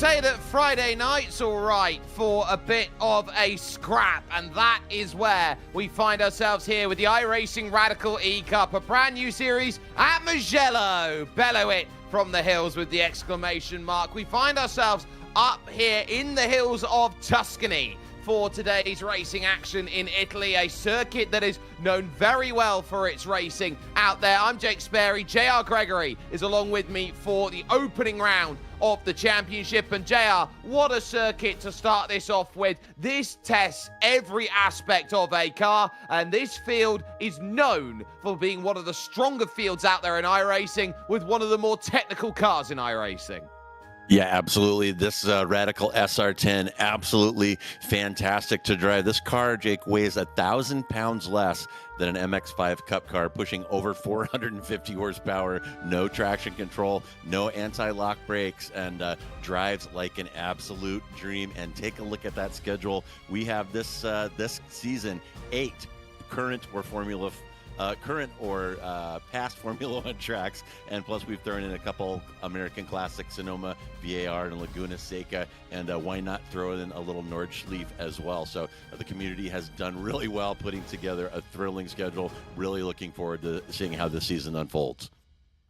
say that Friday night's all right for a bit of a scrap, and that is where we find ourselves here with the iRacing Radical E-Cup, a brand new series at Mugello. Bellow it from the hills with the exclamation mark. We find ourselves up here in the hills of Tuscany for today's racing action in Italy, a circuit that is known very well for its racing out there. I'm Jake Sperry. JR Gregory is along with me for the opening round of the championship. And JR, what a circuit to start this off with. This tests every aspect of a car, and this field is known for being one of the stronger fields out there in iRacing, with one of the more technical cars in iRacing. Yeah, absolutely. This Radical SR10, absolutely fantastic to drive. This car, Jake, weighs 1,000 pounds less than an MX-5 Cup car, pushing over 450 horsepower, no traction control, no anti-lock brakes, and drives like an absolute dream. And take a look at that schedule. We have this season 8 current or past Formula One tracks, and plus we've thrown in a couple American Classics, Sonoma, VAR, and Laguna Seca, and why not throw in a little Nordschleife as well. So the community has done really well putting together a thrilling schedule. Really looking forward to seeing how this season unfolds.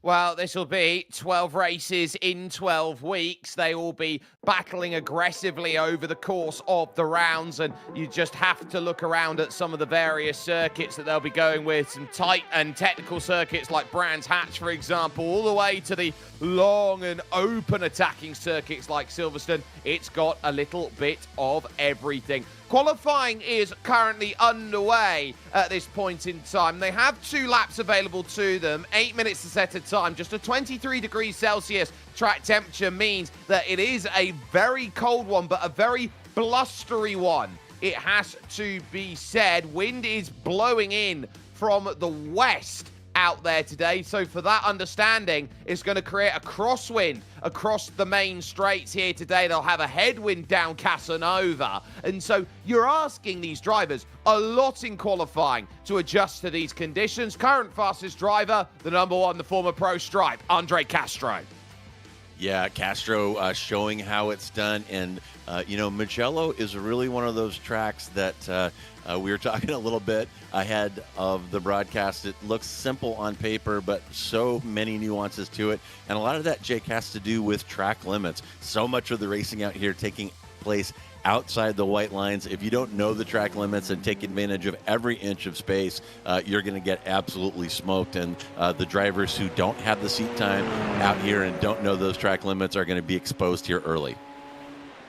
Well, this will be 12 races in 12 weeks. They will be battling aggressively over the course of the rounds, and you just have to look around at some of the various circuits that they'll be going with. Some tight and technical circuits like Brands Hatch, for example, all the way to the long and open attacking circuits like Silverstone. It's got a little bit of everything. Qualifying is currently underway at this point in time. They have 2 laps available to them, 8 minutes to set a time. Just a 23 degrees Celsius track temperature means that it is a very cold one, but a very blustery one, it has to be said. Wind is blowing in from the west out there today, so for that understanding, it's going to create a crosswind across the main straights here today. They'll have a headwind down Casanova, and so you're asking these drivers a lot in qualifying to adjust to these conditions. Current fastest driver, the number 1, the former pro Stripe, Andre Castro. Yeah, Castro showing how it's done. And, Mugello is really one of those tracks that we were talking a little bit ahead of the broadcast. It looks simple on paper, but so many nuances to it. And a lot of that, Jake, has to do with track limits. So much of the racing out here taking place outside the white lines. If you don't know the track limits and take advantage of every inch of space, you're going to get absolutely smoked. And the drivers who don't have the seat time out here and don't know those track limits are going to be exposed here early.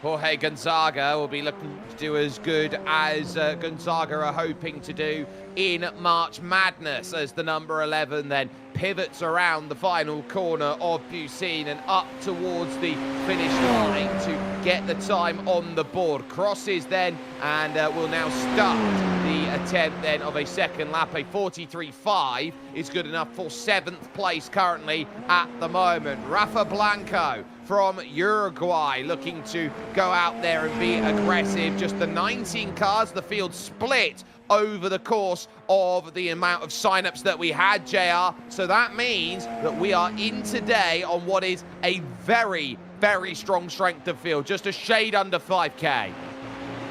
Jorge Gonzaga will be looking to do as good as Gonzaga are hoping to do in March Madness, as the number 11 then pivots around the final corner of Bucine and up towards the finish line to get the time on the board. Crosses then, and will now start the attempt then of a second lap. A 43.5 is good enough for 7th place currently at the moment. Rafa Blanco from Uruguay looking to go out there and be aggressive. Just the 19 cars, the field split over the course of the amount of signups that we had, JR. So that means that we are in today on what is a very, very strong strength of field, just a shade under 5K.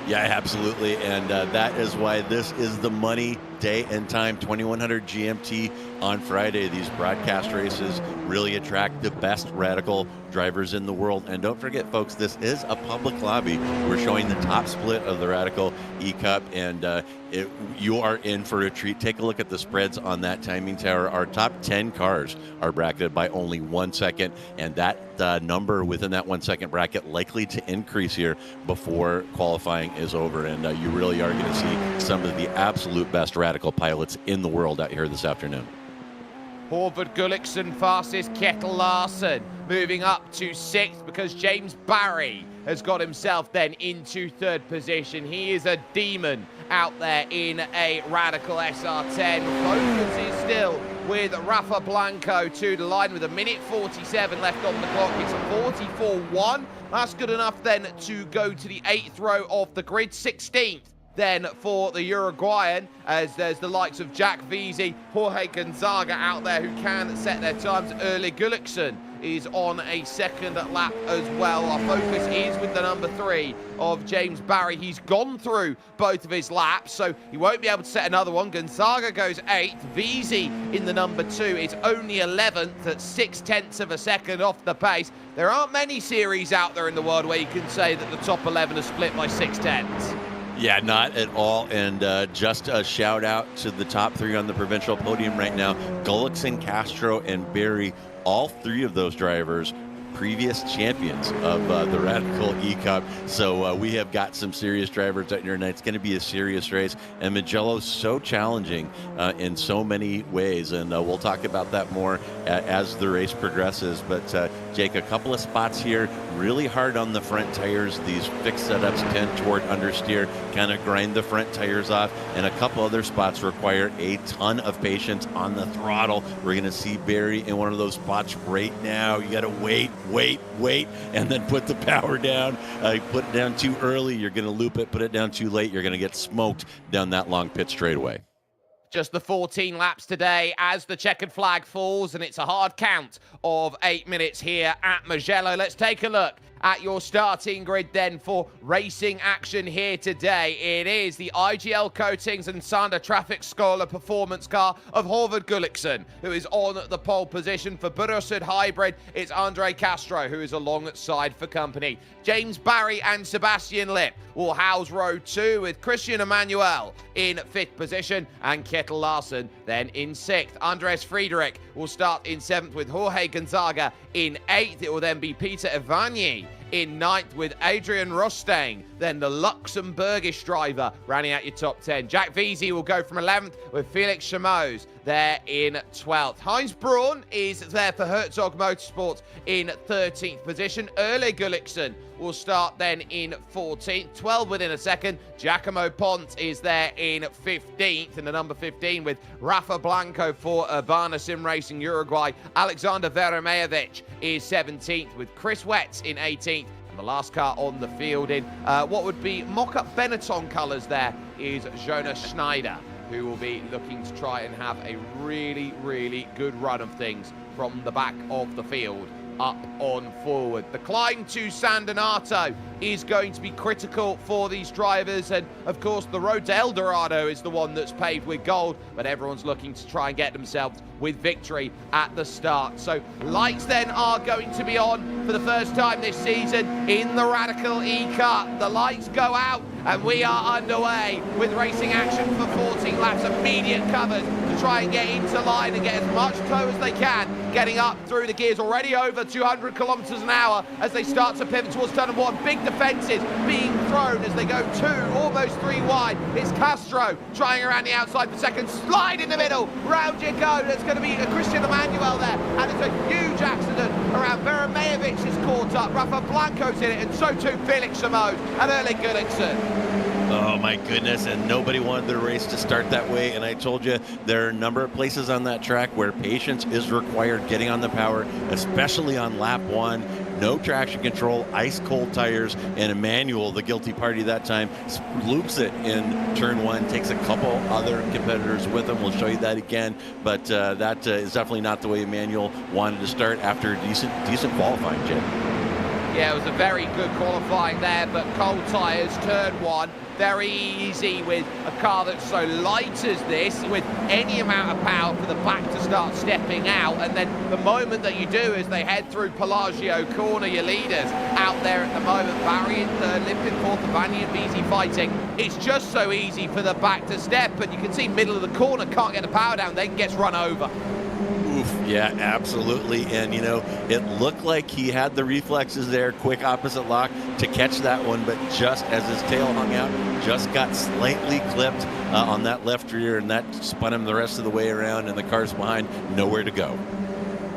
Yeah, absolutely. And that is why this is the money day and time, 2100 GMT on Friday. These broadcast races really attract the best Radical drivers in the world. And don't forget, folks, this is a public lobby. We're showing the top split of the Radical E-Cup, and you are in for a treat. Take a look at the spreads on that timing tower. Our top 10 cars are bracketed by only 1 second, and that number within that 1 second bracket likely to increase here before qualifying is over. And you really are going to see some of the absolute best Radical pilots in the world out here this afternoon. Horvath Gullikson fastest, Kettle Larson moving up to 6th because James Barry has got himself then into 3rd position. He is a demon out there in a Radical SR10. Focus is still with Rafa Blanco to the line with 1:47 left on the clock. It's a 44.1. That's good enough then to go to the 8th row of the grid. 16th then for the Uruguayan, as there's the likes of Jack Veazey, Jorge Gonzaga out there who can set their times. Erle Gullikson is on a second lap as well. Our focus is with the number 3 of James Barry. He's gone through both of his laps, so he won't be able to set another one. Gonzaga goes 8th. VZ in the number 2 is only 11th at 0.6 of a second off the pace. There aren't many series out there in the world where you can say that the top 11 are split by 0.6. Yeah, not at all. And just a shout out to the top 3 on the provincial podium right now. Gullickson, Castro, and Barry, all 3 of those drivers previous champions of the Radical E-Cup. So we have got some serious drivers out here tonight. It's going to be a serious race. And Mugello's so challenging in so many ways. And we'll talk about that more as the race progresses. But Jake, a couple of spots here, really hard on the front tires. These fixed setups tend toward understeer, kind of grind the front tires off. And a couple other spots require a ton of patience on the throttle. We're going to see Barry in one of those spots right now. You got to wait, and then put the power down. Put it down too early, you're going to loop it. Put it down too late, you're going to get smoked down that long pit straightaway. Just the 14 laps today as the checkered flag falls, and it's a hard count of 8 minutes here at Mugello. Let's take a look at your starting grid then for racing action here today. It is the IGL Coatings and Sander Traffic Scholar performance car of Horvath Gullickson, who is on the pole position. For Burusud Hybrid, it's Andre Castro, who is alongside for company. James Barry and Sebastian Lipp will house row 2 with Christian Emmanuel in 5th position and Kjetil Larsen then in 6th. Andres Friedrich will start in 7th with Jorge Gonzaga in 8th. It will then be Peter Evagny in 9th with Adrian Rostein, then the Luxembourgish driver rounding out your top 10. Jack Veazey will go from 11th with Felix Chameau there in 12th. Heinz Braun is there for Herzog Motorsports in 13th position. Ole Gullickson will start then in 14th. 12 within a second. Giacomo Pont is there in 15th, in the number 15 with Rafa Blanco for Urbana Sim Racing Uruguay. Alexander Veremejevic is 17th with Chris Wetz in 18th. And the last car on the field in what would be mock-up Benetton colours there is Jonas Schneider, who will be looking to try and have a really, really good run of things from the back of the field up on forward. The climb to San Donato is going to be critical for these drivers, and of course the road to El Dorado is the one that's paved with gold, but everyone's looking to try and get themselves with victory at the start. So lights then are going to be on for the first time this season in the Radical E-Cup. The lights go out and we are underway with racing action for 14 laps. Immediate covers to try and get into line and get as much tow as they can, getting up through the gears, already over 200 kilometers an hour as they start to pivot towards turn 1. Big defenses being thrown as they go 2, almost 3 wide. It's Castro trying around the outside for second, slide in the middle, round you go. There's going to be a Christian Emmanuel there, and it's a huge accident around. Veremejevic is caught up, Rafa Blanco's in it, and so too Felix Chameau and Ole Gullickson. Oh my goodness, and nobody wanted the race to start that way. And I told you there are a number of places on that track where patience is required getting on the power, especially on lap 1. No traction control, ice cold tires, and Emmanuel, the guilty party that time, loops it in turn 1, takes a couple other competitors with him. We'll show you that again, but that is definitely not the way Emmanuel wanted to start after decent qualifying, Jim. Yeah, it was a very good qualifying there, but cold tyres, turn 1, very easy with a car that's so light as this, with any amount of power for the back to start stepping out. And then the moment that you do as they head through Pelagio Corner, your leaders out there at the moment, Barry in third, Lipp in fourth, Vanny and Veazey fighting. It's just so easy for the back to step, and you can see middle of the corner, can't get the power down, then gets run over. Oof, yeah, absolutely. And, you know, it looked like he had the reflexes there, quick opposite lock to catch that one, but just as his tail hung out, just got slightly clipped on that left rear, and that spun him the rest of the way around, and the car's behind, nowhere to go.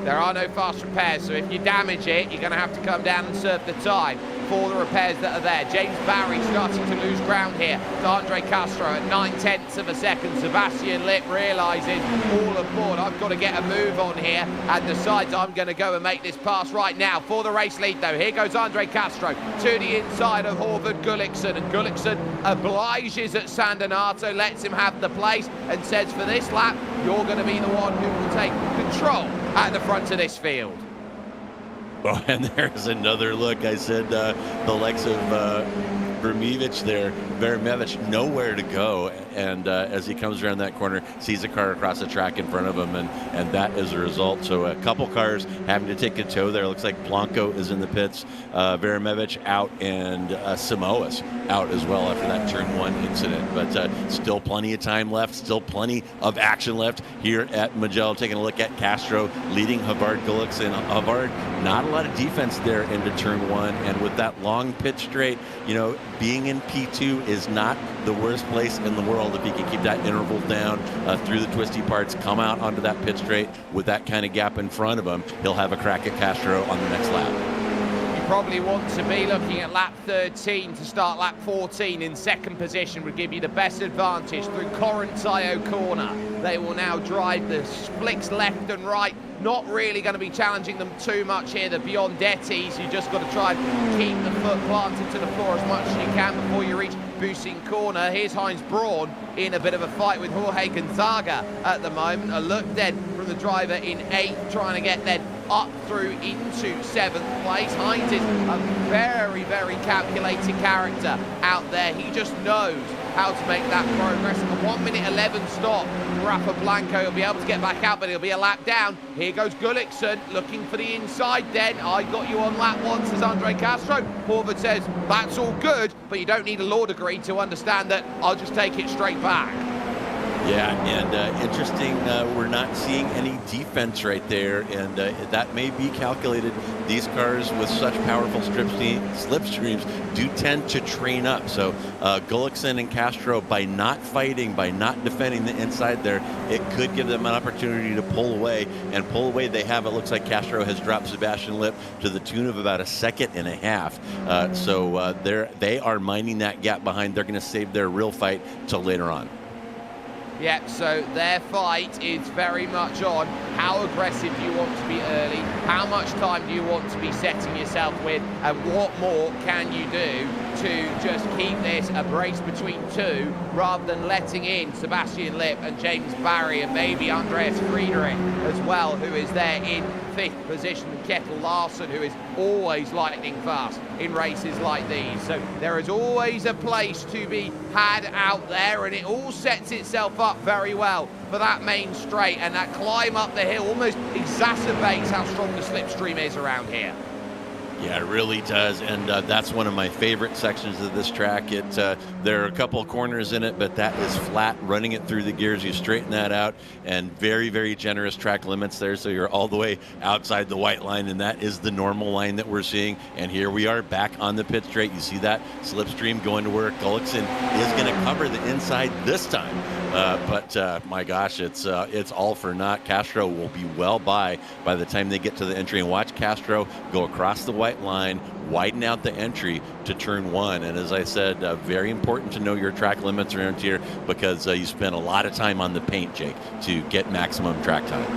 There are no fast repairs, so if you damage it, you're going to have to come down and serve the time for the repairs that are there. James Barry starting to lose ground here to Andre Castro at 9/10 of a second. Sebastian Lipp realises all aboard, I've got to get a move on here, and decides I'm going to go and make this pass right now for the race lead though. Here goes Andre Castro to the inside of Horvath Gullickson, and Gullickson obliges at San Donato, lets him have the place and says for this lap you're going to be the one who will take control at the front of this field. Oh, and there's another look. I said the likes of Vermevich nowhere to go, and as he comes around that corner, sees a car across the track in front of him, and that is a result. So a couple cars having to take a tow there. Looks like Blanco is in the pits, Vermevich out, and Samoas out as well after that turn 1 incident. But still plenty of time left, still plenty of action left here at Magello. Taking a look at Castro leading Havard Gullickson. Havard, not a lot of defense there into turn 1, and with that long pit straight, being in P2 is not the worst place in the world if he can keep that interval down through the twisty parts, come out onto that pit straight with that kind of gap in front of him. He'll have a crack at Castro on the next lap. You probably want to be looking at lap 13 to start lap 14 in second position would give you the best advantage through Corintaio corner. They will now drive the flicks left and right. Not really going to be challenging them too much here. The Biondettis, you just got to try and keep the foot planted to the floor as much as you can before you reach Busing corner. Here's Heinz Braun in a bit of a fight with Jorge Gonzaga at the moment. A look then from the driver in 8th, trying to get then up through into 7th place. Heinz is a very, very calculated character out there. He just knows how to make that progress. A 1 minute 11 stop. Rafa Blanco, he'll be able to get back out, but he'll be a lap down. Here goes Gullickson looking for the inside then. I got you on lap 1, says Andre Castro. Horvath says, that's all good, but you don't need a law degree to understand that I'll just take it straight back. Yeah, and interesting, we're not seeing any defense right there, and that may be calculated. These cars with such powerful slipstreams do tend to train up. So Gullickson and Castro, by not fighting, by not defending the inside there, it could give them an opportunity to pull away, and pull away they have. It looks like Castro has dropped Sebastian Lipp to the tune of about 1.5 seconds. So they are mining that gap behind. They're going to save their real fight till later on. Yep, so their fight is very much on how aggressive do you want to be early, how much time do you want to be setting yourself with, and what more can you do to just keep this a race between two rather than letting in Sebastian Lipp and James Barry and maybe Andreas Friedrich as well, who is there in 5th position, and Kettle Larson, who is always lightning fast in races like these. So there is always a place to be had out there, and it all sets itself up very well for that main straight, and that climb up the hill almost exacerbates how strong the slipstream is around here. Yeah, it really does, and that's one of my favorite sections of this track. There are a couple of corners in it, but that is flat. Running it through the gears, you straighten that out, and very, very generous track limits there, so you're all the way outside the white line, and that is the normal line that we're seeing. And here we are back on the pit straight. You see that slipstream going to work. Gullickson is going to cover the inside this time, but my gosh, it's all for naught. Castro will be well by the time they get to the entry, and watch Castro go across the white line, widen out the entry to turn 1. And as I said, very important to know your track limits around here, because you spend a lot of time on the paint, Jake, to get maximum track time.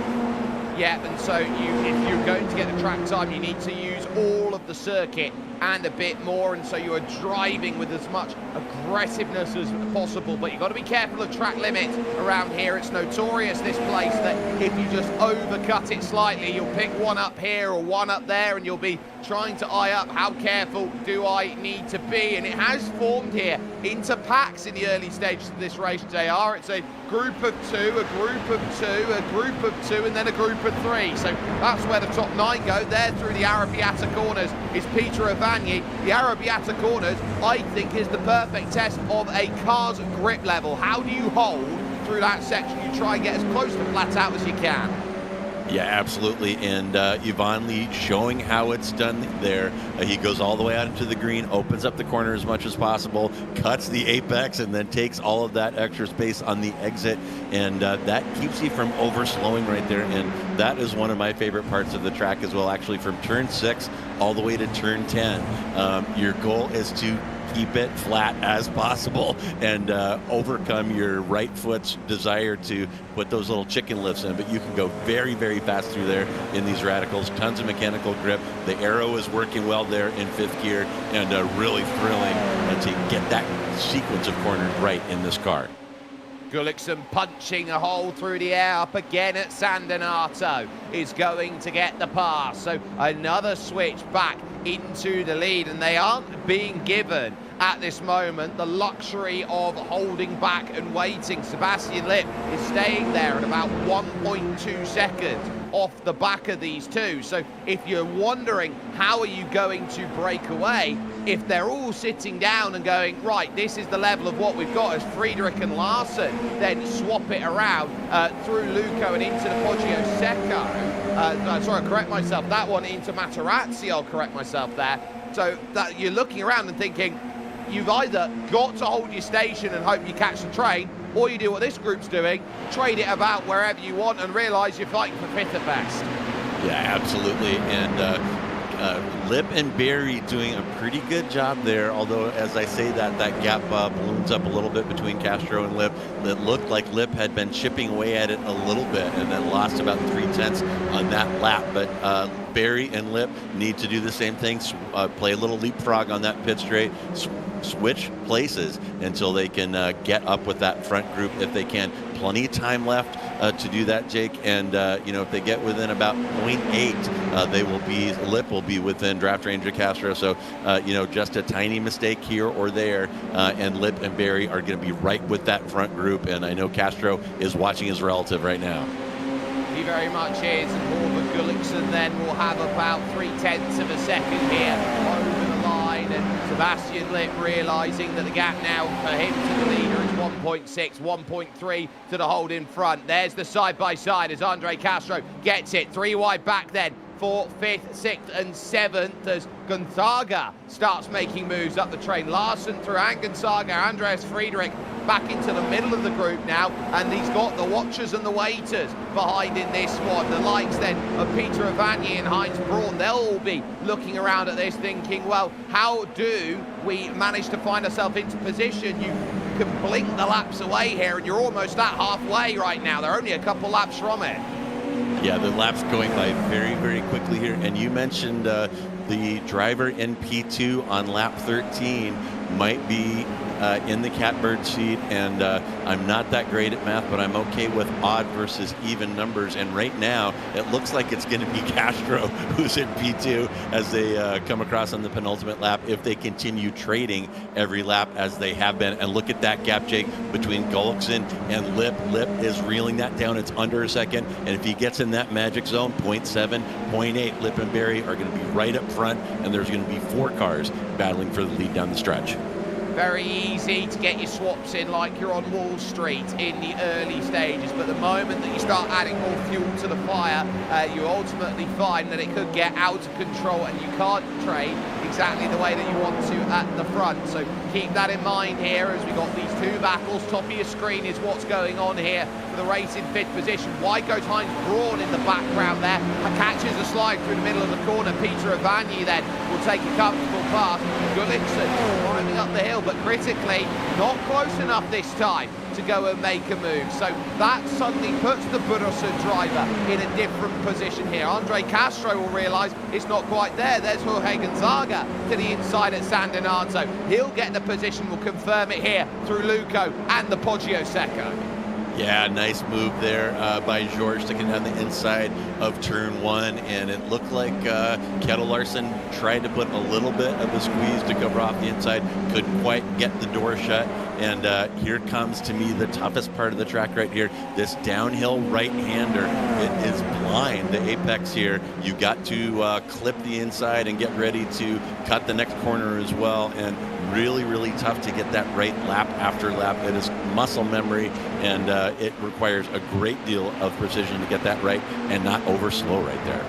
Yeah, and so if you're going to get the track time, you need to use all of the circuit and a bit more, and so you are driving with as much aggressiveness as possible, but you've got to be careful of track limits around here. It's notorious, this place, that if you just overcut it slightly, you'll pick one up here or one up there, and you'll be trying to eye up how careful do I need to be. And it has formed here into packs in the early stages of this race, JR. It's a group of 2, a group of 2, a group of 2, and then a group of 3. So that's where the top 9 go. There through the Arrabbiata corners is Peter Avani. The Arrabbiata corners, I think, is the perfect test of a car's grip level. How do you hold through that section? You try and get as close to flat out as you can. Yeah, absolutely, and Yvonne Lee showing how it's done there. He goes all the way out into the green, opens up the corner as much as possible, cuts the apex, and then takes all of that extra space on the exit, and that keeps you from overslowing right there, and that is one of my favorite parts of the track as well, actually, from turn 6 all the way to turn 10. Your goal is to keep it flat as possible and overcome your right foot's desire to put those little chicken lifts in, but you can go very, very fast through there in these radicals. Tons of mechanical grip. The aero is working well there in 5th gear, and really thrilling to get that sequence of corners right in this car. Gullickson punching a hole through the air up again at Sandinato is going to get the pass. So another switch back into the lead, and they aren't being given at this moment the luxury of holding back and waiting. Sebastian Lipp is staying there at about 1.2 seconds off the back of these two. So if you're wondering how are you going to break away, if they're all sitting down and going, right, this is the level of what we've got as Friedrich and Larsen then swap it around through Luco and into the Poggio Secco. Sorry, I'll correct myself. That one into Materazzi, I'll correct myself there. So that you're looking around and thinking, you've either got to hold your station and hope you catch the train, or you do what this group's doing, trade it about wherever you want and realise you're fighting for fifth at best. Yeah, absolutely. And Lipp and Barry doing a pretty good job there, although as I say that gap balloons up a little bit between Castro and Lipp. It looked like Lipp had been chipping away at it a little bit and then lost about 3/10 on that lap. But Barry and Lipp need to do the same thing, play a little leapfrog on that pit straight, switch places until they can get up with that front group if they can. Plenty of time left to do that, Jake. And if they get within about 0.8, Lipp will be within draft range of Castro. So just a tiny mistake here or there, and Lipp and Barry are going to be right with that front group. And I know Castro is watching his relative right now. He very much is. Morgan Gullickson then will have about 0.3 of a second here over the line, and Sebastian Lipp realising that the gap now for him to the leader is 1.6, 1.3 to the hold in front. There's the side-by-side as Andre Castro gets it. 3 wide back then for 5th, 6th and 7th as Gonzaga starts making moves up the train. Larsen through and Gonzaga, Andreas Friedrich back into the middle of the group now, and he's got the watchers and the waiters behind in this one. The likes then of Peter Avanier and Heinz Braun, they'll all be looking around at this thinking, well, how do we manage to find ourselves into position? You can blink the laps away here and you're almost at halfway right now. They're only a couple laps from it. Yeah, the lap's going by very, very quickly here. And you mentioned the driver in P2 on lap 13 might be in the catbird seat, and I'm not that great at math, but I'm okay with odd versus even numbers. And right now, it looks like it's going to be Castro who's in P2 as they come across on the penultimate lap if they continue trading every lap as they have been. And look at that gap, Jake, between Gullickson and Lipp. Lipp is reeling that down. It's under a second. And if he gets in that magic zone, 0.7, 0.8, Lipp and Barry are going to be right up front, and there's going to be 4 cars battling for the lead down the stretch. Very easy to get your swaps in like you're on Wall Street in the early stages, but the moment that you start adding more fuel to the fire, you ultimately find that it could get out of control and you can't trade exactly the way that you want to at the front. So keep that in mind here as we got these 2 battles. Top of your screen is what's going on here for the race in 5th position. Wide goes Heinz Braun in the background there. Catches a slide through the middle of the corner. Peter Avanier then will take a comfortable pass. Gullickson climbing up the hill, but critically not close enough this time to go and make a move. So that suddenly puts the Bursa driver in a different position here. Andre Castro will realise it's not quite there. There's Jorge Gonzaga to the inside at Sandinato. He'll get the position, will confirm it here through Luco and the Poggio Secco. Yeah, nice move there by George, sticking down the inside of turn 1, and it looked like Kettle Larsen tried to put a little bit of a squeeze to cover off the inside, couldn't quite get the door shut, and here comes to me the toughest part of the track right here. This downhill right-hander, it is blind, the apex here. You got to clip the inside and get ready to cut the next corner as well, and really, really tough to get that right lap after lap. It is muscle memory, and it requires a great deal of precision to get that right and not over slow right there.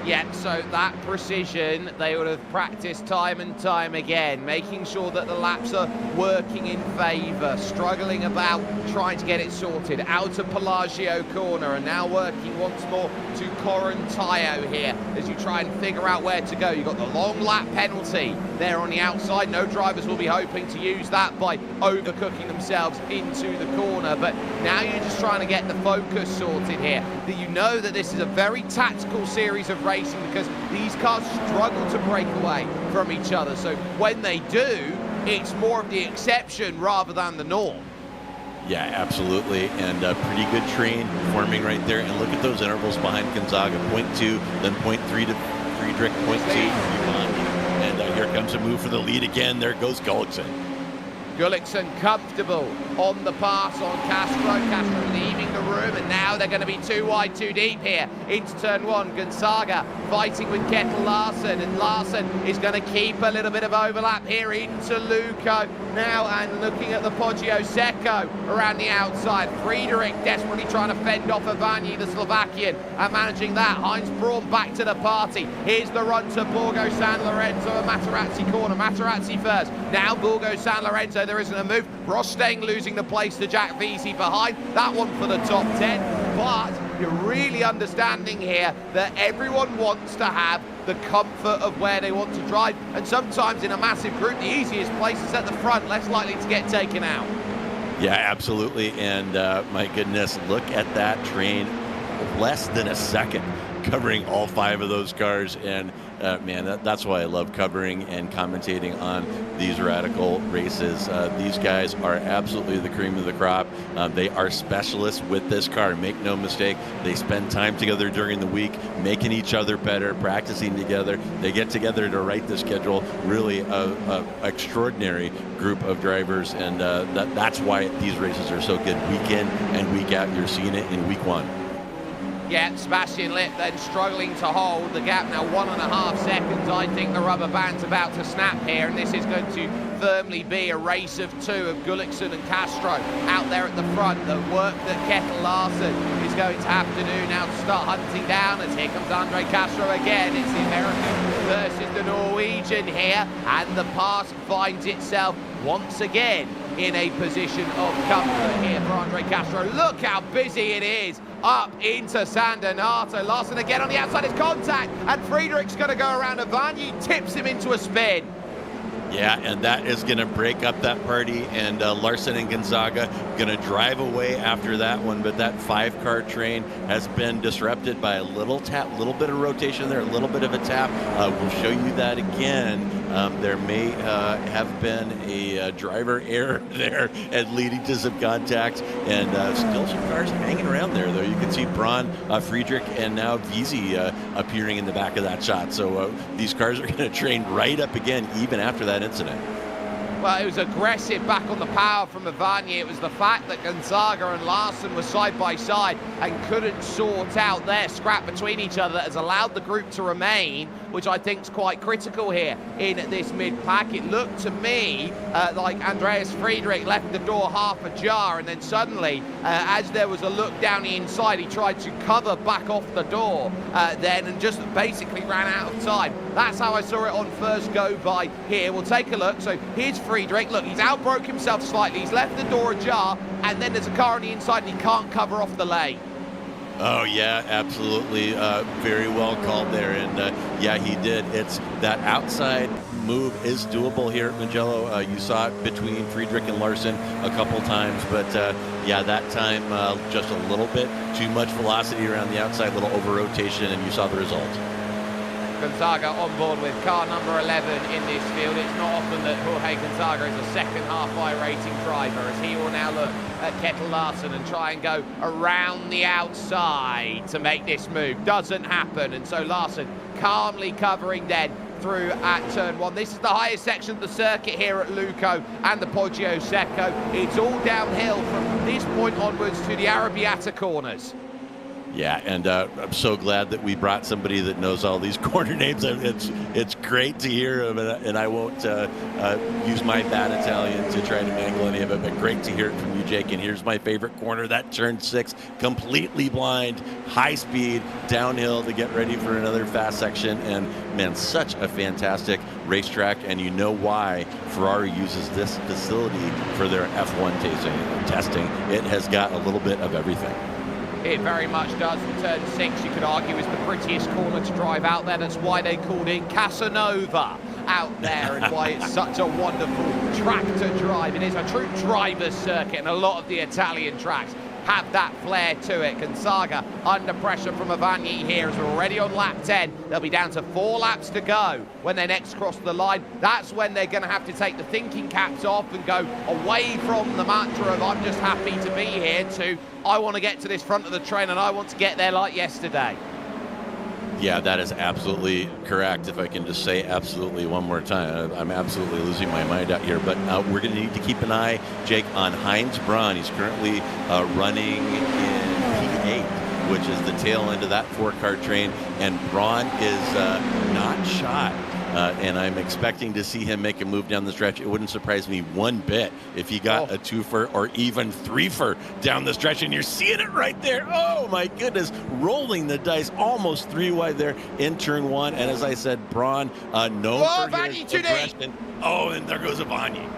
Yeah, so that precision, they would have practiced time and time again, making sure that the laps are working in favour, struggling about trying to get it sorted. Out of Pelagio corner, and now working once more to Corantayo here as you try and figure out where to go. You've got the long lap penalty there on the outside. No drivers will be hoping to use that by overcooking themselves into the corner, but now you're just trying to get the focus sorted here. That you know that this is a very tactical series of racing because these cars struggle to break away from each other. So when they do, it's more of the exception rather than the norm. Yeah, absolutely, and pretty good train forming right there. And look at those intervals behind Gonzaga, 0.2, then 0.3 to Friedrich, 0.2 to Yvonne. And here comes a move for the lead again. There goes Gullickson. Gullickson comfortable on the pass on Castro. Castro leaving the room, and now they're going to be too wide, too deep here into turn one. Gonzaga fighting with Kettle Larson, and Larson is going to keep a little bit of overlap here into Luco now, and looking at the Poggio Secco around the outside. Friedrich desperately trying to fend off Ivanyi, the Slovakian, and managing that. Heinz Braun back to the party. Here's the run to Borgo San Lorenzo, a Materazzi corner. Materazzi first. Now Borgo San Lorenzo. There isn't a move. Rosteng losing the place to Jack Veazey behind. That one for the top 10. But you're really understanding here that everyone wants to have the comfort of where they want to drive. And sometimes in a massive group, the easiest place is at the front, less likely to get taken out. Yeah, absolutely. And my goodness, look at that train. Less than a second covering all 5 of those cars. And man, that's why I love covering and commentating on these radical races. These guys are absolutely the cream of the crop. They are specialists with this car, make no mistake. They spend time together during the week, making each other better, practicing together. They get together to write the schedule. Really a extraordinary group of drivers, and that's why these races are so good week in and week out. You're seeing it in week 1. Yeah, Sebastian Lipp then struggling to hold the gap now, 1.5 seconds. I think the rubber band's about to snap here, and this is going to firmly be a race of 2 of Gullickson and Castro out there at the front. The work that Kettle Larson is going to have to do now to start hunting down, as here comes Andre Castro again. It's the American versus the Norwegian here, and the pass finds itself once again in a position of comfort here for Andre Castro. Look how busy it is up into San Donato. Larson again on the outside, is contact, and Friedrich's going to go around Ivanyi, tips him into a spin. Yeah, and that is going to break up that party, and Larson and Gonzaga going to drive away after that one. But that 5-car train has been disrupted by a little tap, little bit of rotation there, a little bit of a tap. We'll show you that again. There may have been a driver error there and leading to some contact, and still some cars hanging around there, though. You can see Braun, Friedrich, and now Veazey appearing in the back of that shot. So these cars are going to train right up again, even after that incident. Well, it was aggressive back on the power from Ivanyi. It was the fact that Gonzaga and Larson were side by side and couldn't sort out their scrap between each other that has allowed the group to remain, which I think is quite critical here in this mid-pack. It looked to me like Andreas Friedrich left the door half ajar, and then suddenly, as there was a look down the inside, he tried to cover back off the door then and just basically ran out of time. That's how I saw it on first go by here. We'll take a look. So here's Friedrich. Look, he's outbroke himself slightly. He's left the door ajar, and then there's a car on the inside, and he can't cover off the lane. Oh, yeah, absolutely. Very well called there. And, yeah, he did. It's that outside move is doable here at Mugello. You saw it between Friedrich and Larson a couple times. But, yeah, that time just a little bit too much velocity around the outside, little over-rotation, and you saw the result. Gonzaga on board with car number 11 in this field. It's not often that Jorge Gonzaga is a second half by rating driver, as he will now look at Kettle Larson and try and go around the outside to make this move. Doesn't happen, and so Larson calmly covering then through at turn 1. This is the highest section of the circuit here at Luco and the Poggio Secco. It's all downhill from this point onwards to the Arrabbiata corners. Yeah, and I'm so glad that we brought somebody that knows all these corner names. It's great to hear them, and I won't use my bad Italian to try to mangle any of it, but great to hear it from you, Jake. And here's my favorite corner, that turn 6, completely blind, high speed, downhill to get ready for another fast section. And, man, such a fantastic racetrack, and you know why Ferrari uses this facility for their F1 testing. It has got a little bit of everything. It very much does. And turn 6, you could argue, is the prettiest corner to drive out there. That's why they called it Casanova out there, and why it's such a wonderful track to drive. It is a true driver's circuit, and a lot of the Italian tracks have that flair to it. Gonzaga under pressure from Avani here as we're already on lap 10. They'll be down to 4 laps to go when they next cross the line. That's when they're going to have to take the thinking caps off and go away from the mantra of I'm just happy to be here to I want to get to this front of the train and I want to get there like yesterday. Yeah, that is absolutely correct. If I can just say absolutely one more time. I'm absolutely losing my mind out here. But we're going to need to keep an eye, Jake, on Heinz Braun. He's currently running in P8, which is the tail end of that 4-car train. And Braun is not shot. And I'm expecting to see him make a move down the stretch. It wouldn't surprise me one bit if he got a 2-fer or even 3-fer down the stretch. And you're seeing it right there. Oh, my goodness. Rolling the dice almost 3 wide there in turn 1. And as I said, Braun, known for his aggression. Oh, and there goes Avani.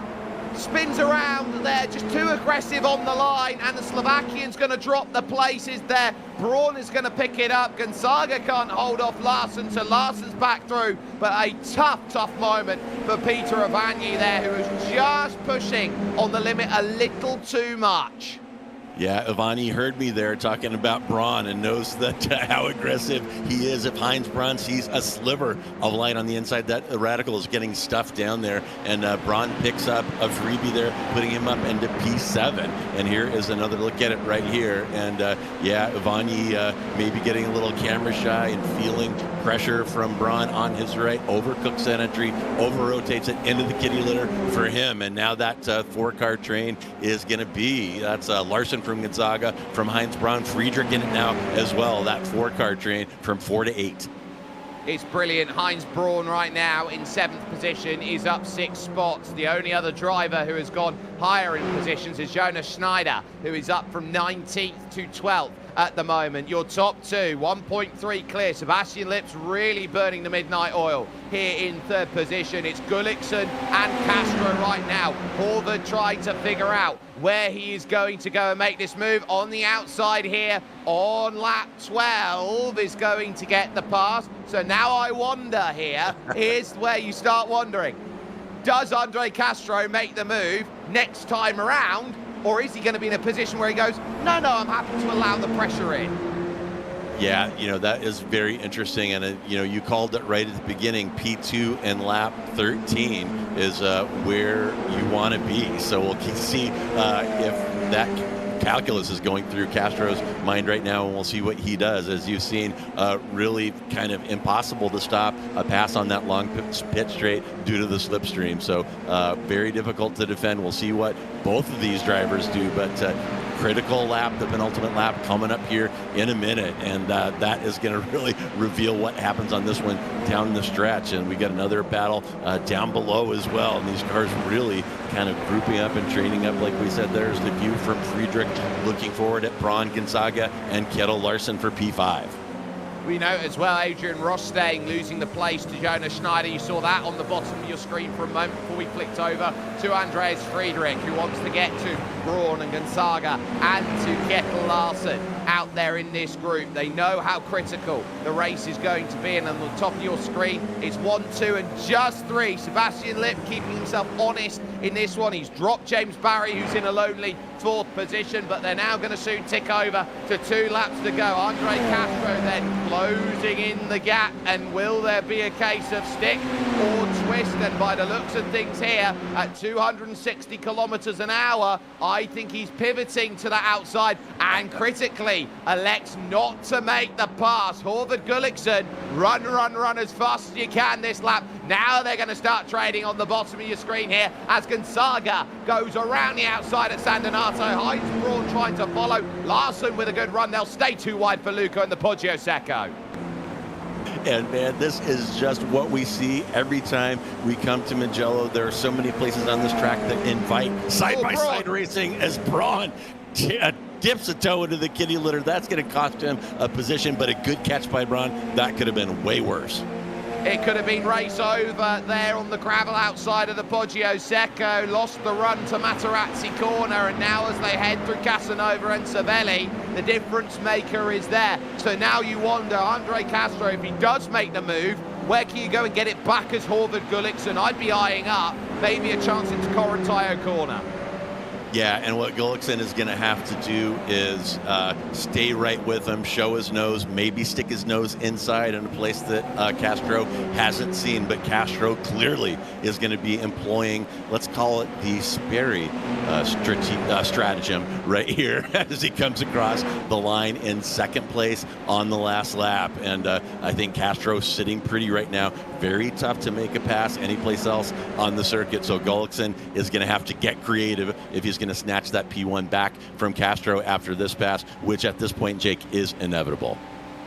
Spins around there, just too aggressive on the line, and the Slovakian's going to drop the places there. Braun is going to pick it up. Gonzaga can't hold off Larson, so Larson's back through. But a tough moment for Peter Avani there, who is just pushing on the limit a little too much. Yeah, Avani heard me there talking about Braun and knows that how aggressive he is. If Heinz Braun sees a sliver of light on the inside, that Radical is getting stuffed down there. And Braun picks up a freebie there, putting him up into P7. And here is another look at it right here. And yeah, Avani maybe getting a little camera shy and feeling pressure from Braun on his right, overcooks that entry, over-rotates it into the kitty litter for him. And now that 4-car train is going to be, that's Larson from Gonzaga, from Heinz Braun, Friedrich in it now as well, that 4-car train from 4 to 8. It's brilliant. Heinz Braun right now in 7th position is up 6 spots. The only other driver who has gone higher in positions is Jonas Schneider, who is up from 19th to 12th at the moment. Your top 2, 1.3 clear. Sebastian Lips really burning the midnight oil here in 3rd position. It's Gullikson and Castro right now. Horvath trying to figure out where he is going to go and make this move. On the outside here on lap 12 is going to get the pass. So now I wonder here, here's where you start wondering, does Andre Castro make the move next time around? Or is he going to be in a position where he goes, no, I'm happy to allow the pressure in? Yeah, you know, that is very interesting. And, you know, you called it right at the beginning. P2 and lap 13 is where you want to be. So we'll see if that calculus is going through Castro's mind right now, and we'll see what he does. As you've seen, really kind of impossible to stop a pass on that long pit straight due to the slipstream. So very difficult to defend. We'll see what both of these drivers do, but critical lap, the penultimate lap coming up here in a minute, and that is going to really reveal what happens on this one down the stretch. And we got another battle down below as well, and these cars really kind of grouping up and training up. Like we said, there's the view from Friedrich looking forward at Braun, Gonzaga, and Kettle Larson for P5. We note as well Adrian Rostang losing the place to Jonas Schneider. You saw that on the bottom of your screen for a moment before we flicked over to Andreas Friedrich, who wants to get to Braun and Gonzaga and to Kettle Larson out there in this group. They know how critical the race is going to be, and on the top of your screen it's 1, 2 and just 3. Sebastian Lipp keeping himself honest in this one. He's dropped James Barry, who's in a lonely 4th position, but they're now going to soon tick over to 2 laps to go. Andre Castro then closing in the gap, and will there be a case of stick or twist? And by the looks of things here, at 260 kilometers an hour, I think he's pivoting to the outside and critically elects not to make the pass. Horvath Gullikson, run as fast as you can this lap. Now they're going to start trading on the bottom of your screen here as Gonzaga goes around the outside at San Donato. Heinz Braun trying to follow. Larson with a good run. They'll stay too wide for Luca and the Poggio Secco. And man, this is just what we see every time we come to Mugello. There are so many places on this track that invite side-by-side racing as Braun dips a toe into the kitty litter. That's going to cost him a position, but a good catch by Braun. That could have been way worse. It could have been race over there on the gravel outside of the Poggio Secco. Lost the run to Materazzi corner, and now as they head through Casanova and Savelli, the difference maker is there. So now you wonder, Andre Castro, if he does make the move, where can you go and get it back as Horvath Gullikson? I'd be eyeing up maybe a chance into Corontayo corner. Yeah, and what Gullikson is going to have to do is stay right with him, show his nose, maybe stick his nose inside in a place that Castro hasn't seen. But Castro clearly is going to be employing, let's call it the Sperry stratagem right here as he comes across the line in second place on the last lap. And I think Castro sitting pretty right now. Very tough to make a pass anyplace else on the circuit. So Gullikson is going to have to get creative if he's going to snatch that P1 back from Castro after this pass, which at this point, Jake, is inevitable.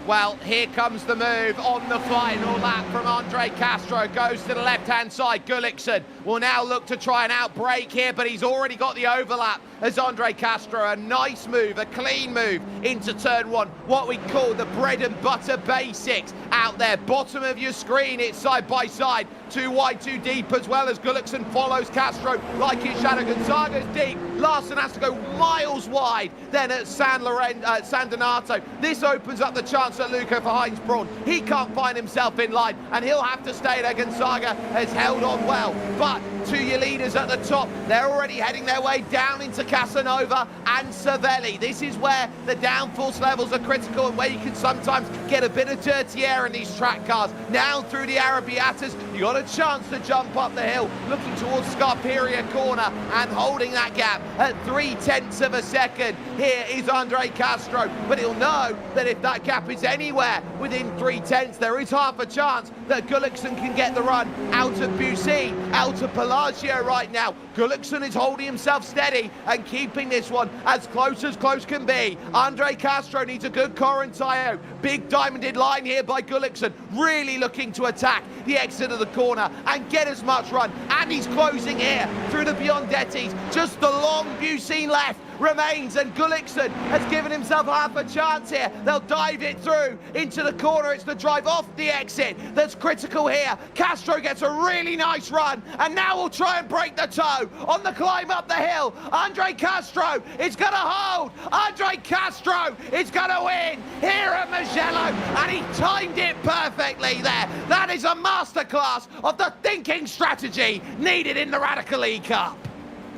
Well, here comes the move on the final lap from Andre Castro. Goes to the left-hand side. Gullikson will now look to try and outbrake here, but he's already got the overlap as Andre Castro. A nice move, a clean move into turn one. What we call the bread and butter basics out there. Bottom of your screen, it's side by side. Too wide, too deep, as well as Gullikson follows Castro like his shadow. Gonzaga's deep. Larson has to go miles wide then at San Donato. This opens up the chance at Luca for Heinz Braun. He can't find himself in line, and he'll have to stay there. Gonzaga has held on well, but to your leaders at the top, they're already heading their way down into Casanova and Cervelli. This is where the downforce levels are critical and where you can sometimes get a bit of dirty air in these track cars. Now through the Arabiatas, you got a chance to jump up the hill, looking towards Scarperia corner and holding that gap at 0.3 of a second. Here is Andre Castro, but he'll know that if that gap is anywhere within 0.3, there is half a chance that Gullikson can get the run out of Bussi, out of Pelagio right now. Gullikson is holding himself steady and keeping this one as close can be. Andre Castro needs a good Correntino. Big diamonded line here by Gullikson, really looking to attack the exit of the corner and get as much run. And he's closing here through the Biondettis. Just the long Bussi left remains, and Gullikson has given himself half a chance here. They'll dive it through into the corner. It's the drive off the exit that's critical here. Castro gets a really nice run, and now we'll try and break the toe on the climb up the hill. Andre Castro is going to hold. Andre Castro is going to win here at Mugello, and he timed it perfectly there. That is a masterclass of the thinking strategy needed in the Radical E Cup.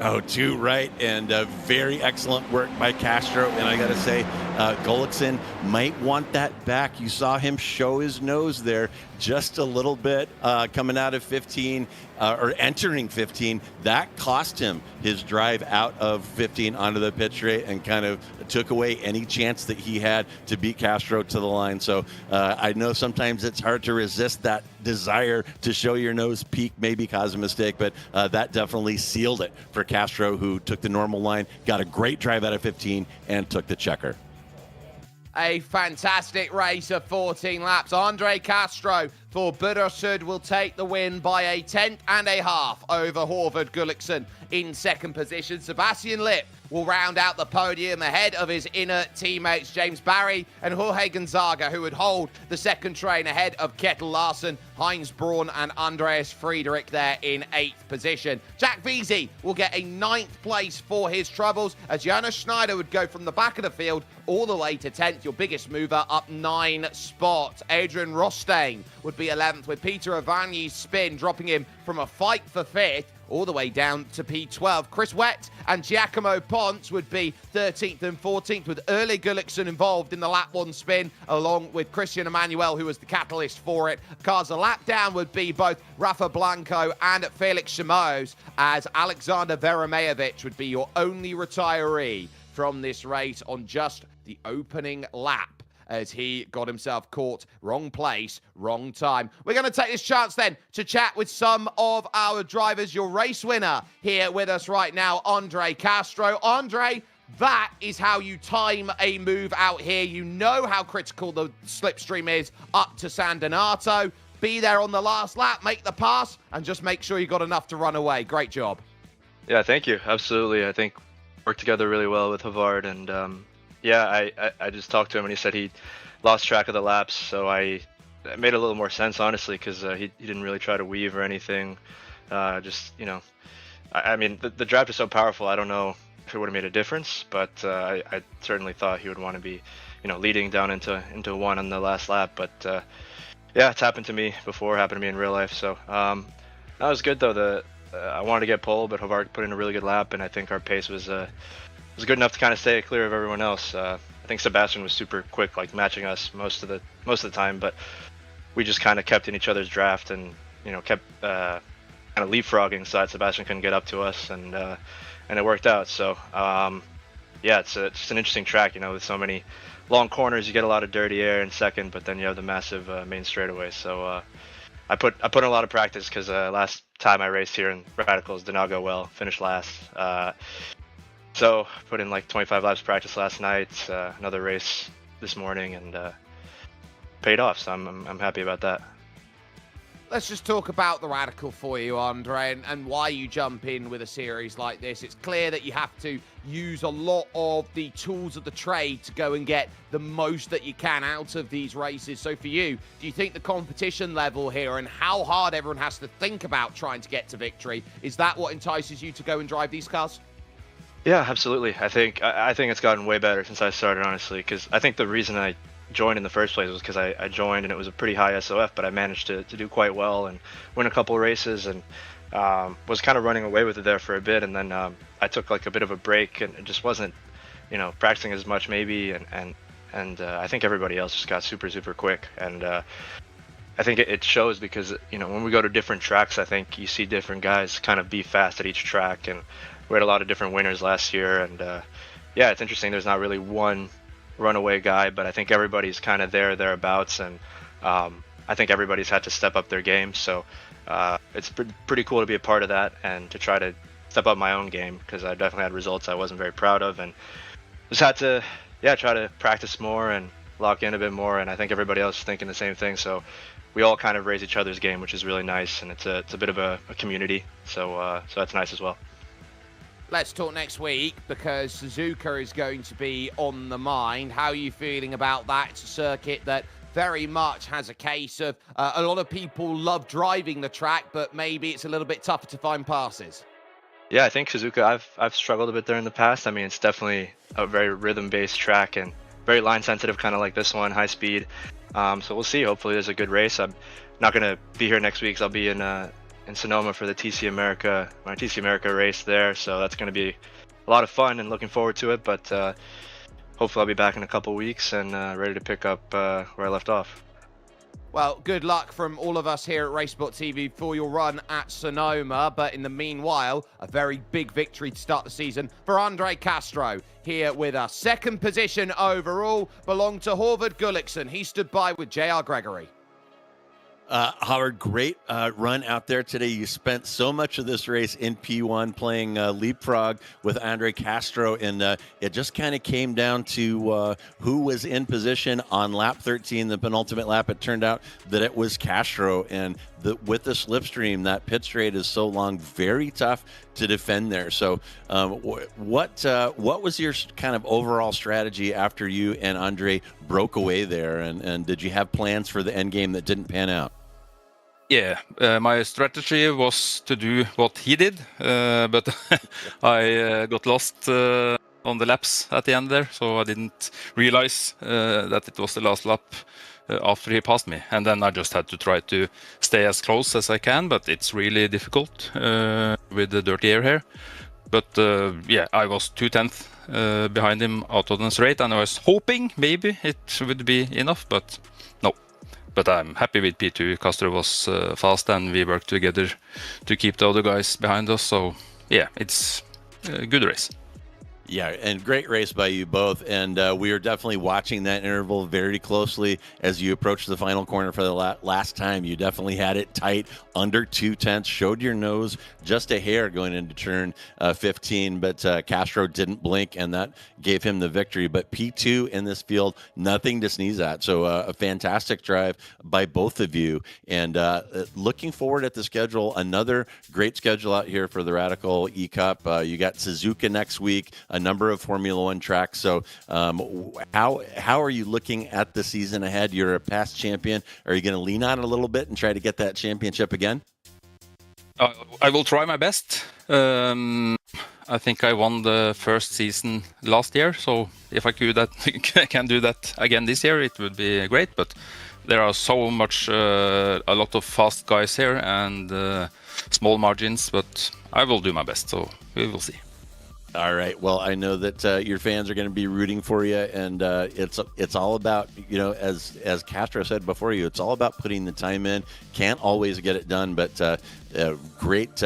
Oh, too right, and very excellent work by Castro. And I got to say, Gullikson might want that back. You saw him show his nose there just a little bit coming out of 15 or entering 15. That cost him his drive out of 15 onto the pit straight and kind of took away any chance that he had to beat Castro to the line. So I know sometimes it's hard to resist that desire to show your nose peak, maybe cause a mistake, but that definitely sealed it for Castro, who took the normal line, got a great drive out of 15, and took the checker. A fantastic race of 14 laps. Andre Castro for Buttersud will take the win by a 1/10 and a half over Horvath Gullikson in second position. Sebastian Lipp will round out the podium ahead of his inner teammates James Barry and Jorge Gonzaga, who would hold the second train ahead of Kettle Larson, Heinz Braun and Andreas Friedrich there in 8th position. Jack Veazey will get a 9th place for his troubles, as Jonas Schneider would go from the back of the field all the way to 10th, your biggest mover, up 9 spots. Adrian Rostein would be 11th, with Peter Avani's spin dropping him from a fight for 5th all the way down to P12. Chris Wett and Giacomo Ponce would be 13th and 14th, with early Gullikson involved in the lap 1 spin, along with Christian Emmanuel, who was the catalyst for it. Cars a lap down would be both Rafa Blanco and Felix Chamos, as Alexander Veremejevic would be your only retiree from this race on just the opening lap, as he got himself caught. Wrong place, wrong time. We're going to take this chance then to chat with some of our drivers. Your race winner here with us right now, Andre Castro. Andre, that is how you time a move out here. You know how critical the slipstream is up to San Donato. Be there on the last lap, make the pass, and just make sure you got enough to run away. Great job. Yeah, thank you. Absolutely. I think worked together really well with Havard, and yeah, I just talked to him and he said he lost track of the laps, so it made a little more sense, honestly, because he didn't really try to weave or anything. Just, you know, I mean, the draft is so powerful, I don't know if it would have made a difference, but I certainly thought he would want to be, you know, leading down into 1 on the last lap. But yeah, it's happened to me before, happened to me in real life, so that was good, though. I wanted to get pole, but Havard put in a really good lap, and I think our pace was good enough to kind of stay clear of everyone else. I think Sebastian was super quick, like matching us most of the time, but we just kind of kept in each other's draft and kept kind of leapfrogging so that Sebastian couldn't get up to us, and it worked out. So yeah, it's just an interesting track, with so many long corners. You get a lot of dirty air in second, but then you have the massive main straightaway. So I put in a lot of practice because last time I raced here in Radicals did not go well. Finished last. So put in like 25 laps of practice last night. Another race this morning, and paid off. So I'm happy about that. Let's just talk about the Radical for you, Andre, and why you jump in with a series like this. It's clear that you have to use a lot of the tools of the trade to go and get the most that you can out of these races. So for you, do you think the competition level here and how hard everyone has to think about trying to get to victory, is that what entices you to go and drive these cars? Yeah, absolutely. I think it's gotten way better since I started, honestly, because I think the reason I joined in the first place was because I joined and it was a pretty high SOF, but I managed to do quite well and win a couple of races, and was kind of running away with it there for a bit, and then I took like a bit of a break and it just wasn't practicing as much maybe, and I think everybody else just got super quick, and I think it shows because when we go to different tracks, I think you see different guys kind of be fast at each track, and we had a lot of different winners last year, and yeah, it's interesting. There's not really one runaway guy, but I think everybody's kind of thereabouts, and I think everybody's had to step up their game. So it's pretty cool to be a part of that and to try to step up my own game, because I definitely had results I wasn't very proud of, and just had to try to practice more and lock in a bit more. And I think everybody else is thinking the same thing. So we all kind of raise each other's game, which is really nice, and it's a bit of a community. So that's nice as well. Let's talk next week, because Suzuka is going to be on the mind. How are you feeling about that? It's a circuit that very much has a case of a lot of people love driving the track, but maybe it's a little bit tougher to find passes. Yeah, I think Suzuka, I've struggled a bit there in the past. I mean, it's definitely a very rhythm-based track and very line-sensitive, kind of like this one, high speed. So we'll see. Hopefully there's a good race. I'm not going to be here next week, so I'll be in Sonoma for the my TC America race there. So that's going to be a lot of fun and looking forward to it. But hopefully I'll be back in a couple weeks and ready to pick up where I left off. Well, good luck from all of us here at RaceSpotTV for your run at Sonoma. But in the meanwhile, a very big victory to start the season for Andre Castro here with us. Second position overall belonged to Håvard Gulliksen. He stood by with JR Gregory. Howard, great run out there today. You spent so much of this race in P1 playing leapfrog with Andre Castro, and it just kind of came down to who was in position on lap 13, the penultimate lap. It turned out that it was Castro, and with the slipstream, that pit straight is so long, very tough to defend there. So what was your kind of overall strategy after you and Andre broke away there, and did you have plans for the end game that didn't pan out? Yeah, my strategy was to do what he did, but I got lost on the laps at the end there, so I didn't realize that it was the last lap after he passed me. And then I just had to try to stay as close as I can, but it's really difficult with the dirty air here. But yeah, I was 2/10 behind him out of the straight, and I was hoping maybe it would be enough, but no. But I'm happy with P2. Castro was fast, and we worked together to keep the other guys behind us. So yeah, it's a good race. Yeah, and great race by you both. And we are definitely watching that interval very closely as you approach the final corner for the last time. You definitely had it tight, under 2/10, showed your nose just a hair going into turn 15, but Castro didn't blink, and that gave him the victory. But P2 in this field, nothing to sneeze at. So a fantastic drive by both of you. And looking forward at the schedule, another great schedule out here for the Radical E-Cup. You got Suzuka next week, a number of Formula One tracks. So how are you looking at the season ahead? You're a past champion. Are you going to lean on it a little bit and try to get that championship again? I will try my best. I think I won the first season last year, so if I can do that again this year, it would be great. But there are so much, a lot of fast guys here, and small margins, but I will do my best. So we will see. All right. Well, I know that your fans are going to be rooting for you, and it's all about, as Castro said before you, it's all about putting the time in. Can't always get it done, but great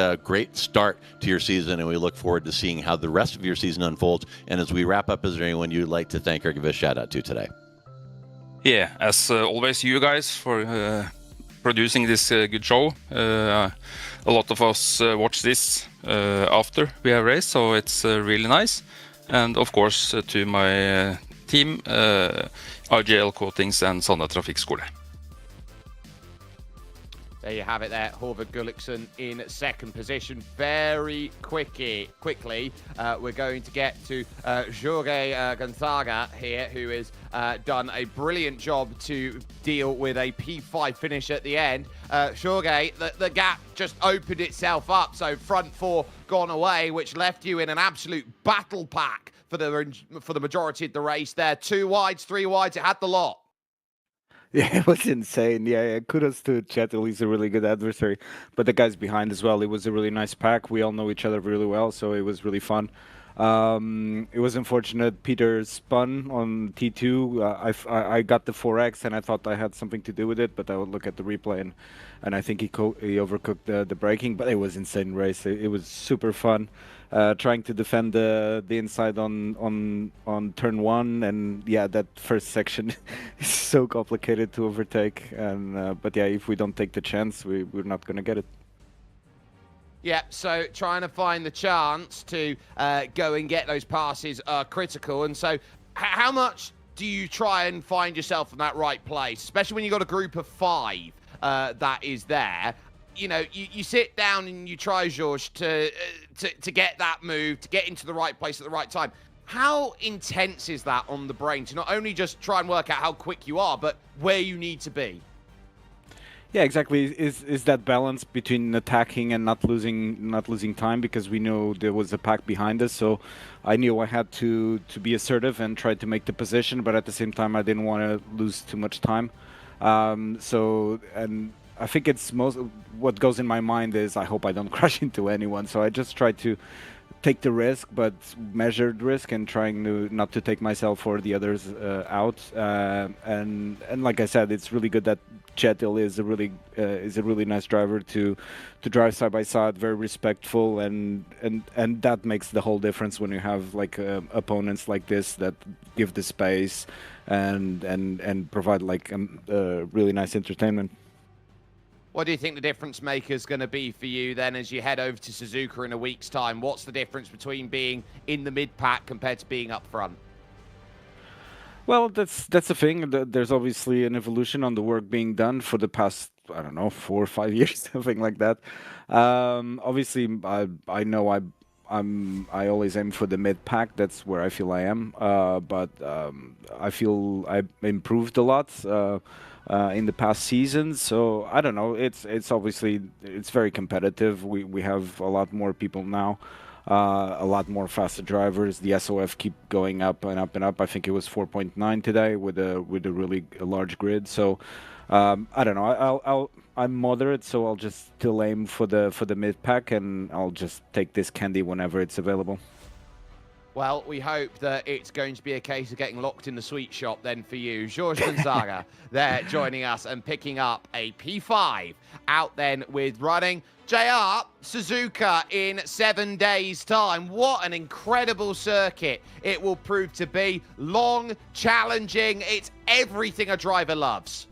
start to your season, and we look forward to seeing how the rest of your season unfolds. And as we wrap up, is there anyone you'd like to thank or give a shout out to today? Yeah, as always, you guys for producing this good show. A lot of us watch this after we have raced, so it's really nice. And of course to my team, RGL Coatings and Sanne Trafikkskole. There you have it there, Håvard Gulliksen in second position. Very quickly, we're going to get to Jorge Gonzaga here, who has done a brilliant job to deal with a P5 finish at the end. Jorge, the gap just opened itself up, so front four gone away, which left you in an absolute battle pack for the majority of the race there. 2 wides, 3 wides, it had the lot. Yeah, it was insane. Yeah, kudos to Kjetil. He's a really good adversary. But the guys behind as well, it was a really nice pack. We all know each other really well, so it was really fun. It was unfortunate Peter spun on T2. I got the 4X, and I thought I had something to do with it, but I would look at the replay, and I think he overcooked the braking, but it was insane race. It was super fun. Trying to defend the inside on turn 1, and yeah, that first section is so complicated to overtake. And but yeah, if we don't take the chance, we're not going to get it. Yeah, so trying to find the chance to go and get those passes are critical. And so how much do you try and find yourself in that right place, especially when you've got a group of 5 that is there? You know, you sit down and you try, Georges, to get that move, to get into the right place at the right time. How intense is that on the brain to not only just try and work out how quick you are, but where you need to be? Yeah, exactly. Is that balance between attacking and not losing time, because we know there was a pack behind us. So I knew I had to be assertive and try to make the position, but at the same time I didn't want to lose too much time. And I think it's what goes in my mind is I hope I don't crash into anyone. So I just try to take the risk, but measured risk, and trying not to take myself or the others out. And like I said, it's really good that Kjetil is a really nice driver to drive side by side, very respectful, and that makes the whole difference when you have like opponents like this that give the space and provide like really nice entertainment. What do you think the difference maker is going to be for you then as you head over to Suzuka in a week's time? What's the difference between being in the mid-pack compared to being up front? Well, that's the thing. There's obviously an evolution on the work being done for the past, I don't know, 4 or 5 years, something like that. Obviously, I know I always aim for the mid-pack. That's where I feel I am. But I feel I've improved a lot in the past seasons. So I don't know. It's obviously very competitive. We have a lot more people now. A lot more faster drivers. The SOF keep going up and up and up. I think it was 4.9 today with a really large grid. So I don't know. I'm moderate, so I'll just still aim for the mid pack, and I'll just take this candy whenever it's available. Well, we hope that it's going to be a case of getting locked in the sweet shop then for you. Jorge Gonzaga there joining us and picking up a P5 out then with running. JR, Suzuka in 7 days' time. What an incredible circuit it will prove to be. Long, challenging. It's everything a driver loves.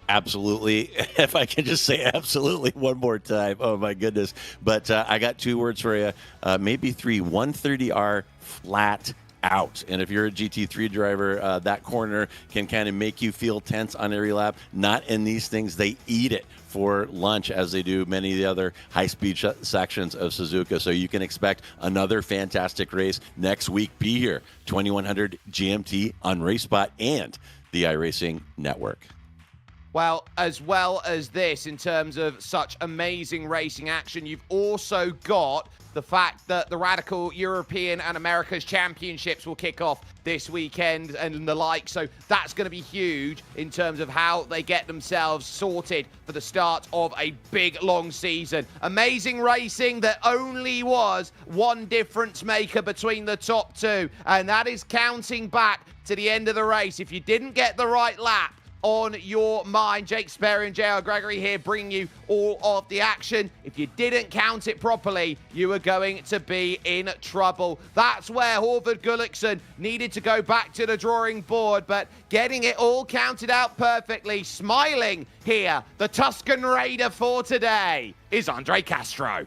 Absolutely. If I can just say absolutely one more time. Oh, my goodness. But I got 2 words for you, maybe 3. 130R flat out. And if you're a GT3 driver, that corner can kind of make you feel tense on every lap. Not in these things. They eat it for lunch, as they do many of the other high-speed sections of Suzuka. So you can expect another fantastic race next week. Be here, 2100 GMT on RaceSpot and the iRacing Network. Well as this, in terms of such amazing racing action, you've also got the fact that the Radical European and America's Championships will kick off this weekend and the like. So that's going to be huge in terms of how they get themselves sorted for the start of a big, long season. Amazing racing that only was one difference maker between the top two, and that is counting back to the end of the race. If you didn't get the right lap on your mind, Jake Sperry and JR Gregory here bringing you all of the action. If you didn't count it properly, you were going to be in trouble. That's where Horvath Gullikson needed to go back to the drawing board, but getting it all counted out perfectly, smiling here, the Tuscan Raider for today is Andre Castro.